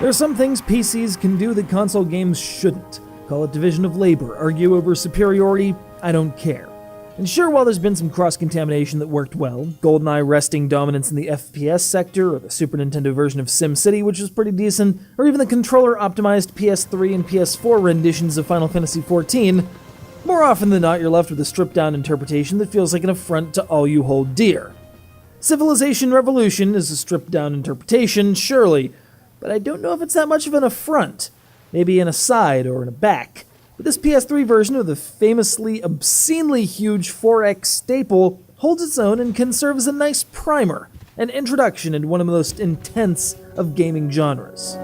There are some things PCs can do that console games shouldn't. Call it division of labor, argue over superiority, I don't care. And sure, while there's been some cross-contamination that worked well, GoldenEye wresting dominance in the FPS sector, or the Super Nintendo version of SimCity, which was pretty decent, or even the controller-optimized PS3 and PS4 renditions of Final Fantasy XIV, more often than not you're left with a stripped-down interpretation that feels like an affront to all you hold dear. Civilization Revolution is a stripped-down interpretation, surely, but I don't know if it's that much of an affront. Maybe an aside or an aback. But this PS3 version of the famously obscenely huge 4X staple holds its own and can serve as a nice primer, an introduction into one of the most intense of gaming genres.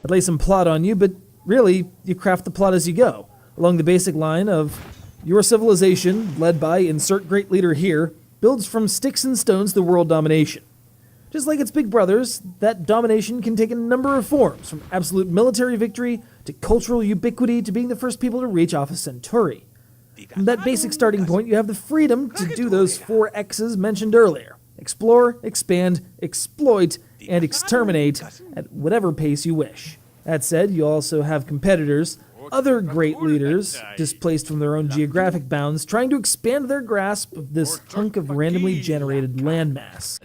I'd lay some plot on you, but really, you craft the plot as you go, along the basic line of, your civilization, led by insert great leader here, builds from sticks and stones the world domination. Just like its big brothers, that domination can take a number of forms, from absolute military victory to cultural ubiquity to being the first people to reach Alpha Centauri. From that basic starting point, you have the freedom to do those 4 X's mentioned earlier. Explore, expand, exploit, and exterminate at whatever pace you wish. That said, you also have competitors, other great leaders, displaced from their own geographic bounds, trying to expand their grasp of this hunk of randomly generated landmass.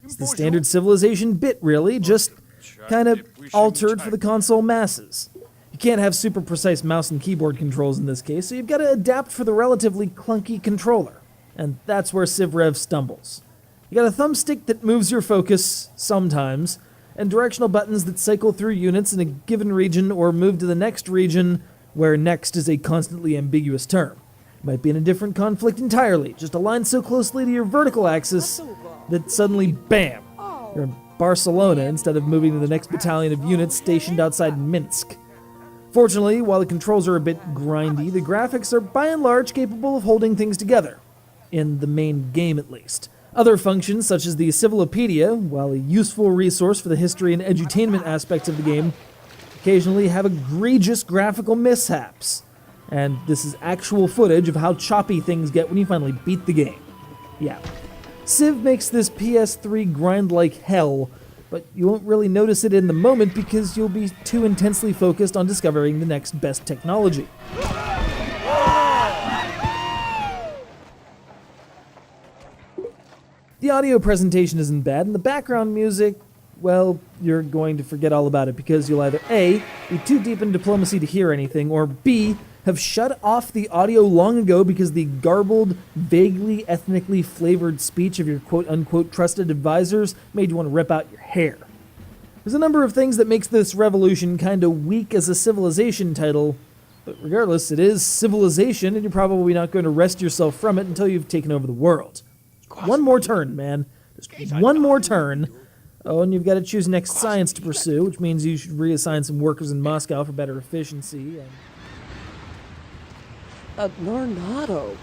It's the standard Civilization bit, really, just kind of altered for the console masses. You can't have super precise mouse and keyboard controls in this case, so you've got to adapt for the relatively clunky controller. And that's where CivRev stumbles. You got a thumbstick that moves your focus, sometimes, and directional buttons that cycle through units in a given region or move to the next region, where next is a constantly ambiguous term. It might be in a different conflict entirely, just aligned so closely to your vertical axis that suddenly, bam, you're in Barcelona instead of moving to the next battalion of units stationed outside Minsk. Fortunately, while the controls are a bit grindy, the graphics are by and large capable of holding things together. In the main game, at least. Other functions, such as the Civilopedia, while a useful resource for the history and edutainment aspects of the game, occasionally have egregious graphical mishaps. And this is actual footage of how choppy things get when you finally beat the game. Yeah. Civ makes this PS3 grind like hell, but you won't really notice it in the moment because you'll be too intensely focused on discovering the next best technology. The audio presentation isn't bad, and the background music, well, you're going to forget all about it because you'll either A, be too deep in diplomacy to hear anything, or B, have shut off the audio long ago because the garbled, vaguely ethnically flavored speech of your quote-unquote trusted advisors made you want to rip out your hair. There's a number of things that makes this revolution kinda weak as a Civilization title, but regardless, it is Civilization, and you're probably not going to wrest yourself from it until you've taken over the world. One more turn, man. Just one more turn. Oh, and you've got to choose next science to pursue, which means you should reassign some workers in Moscow for better efficiency. Leonardo.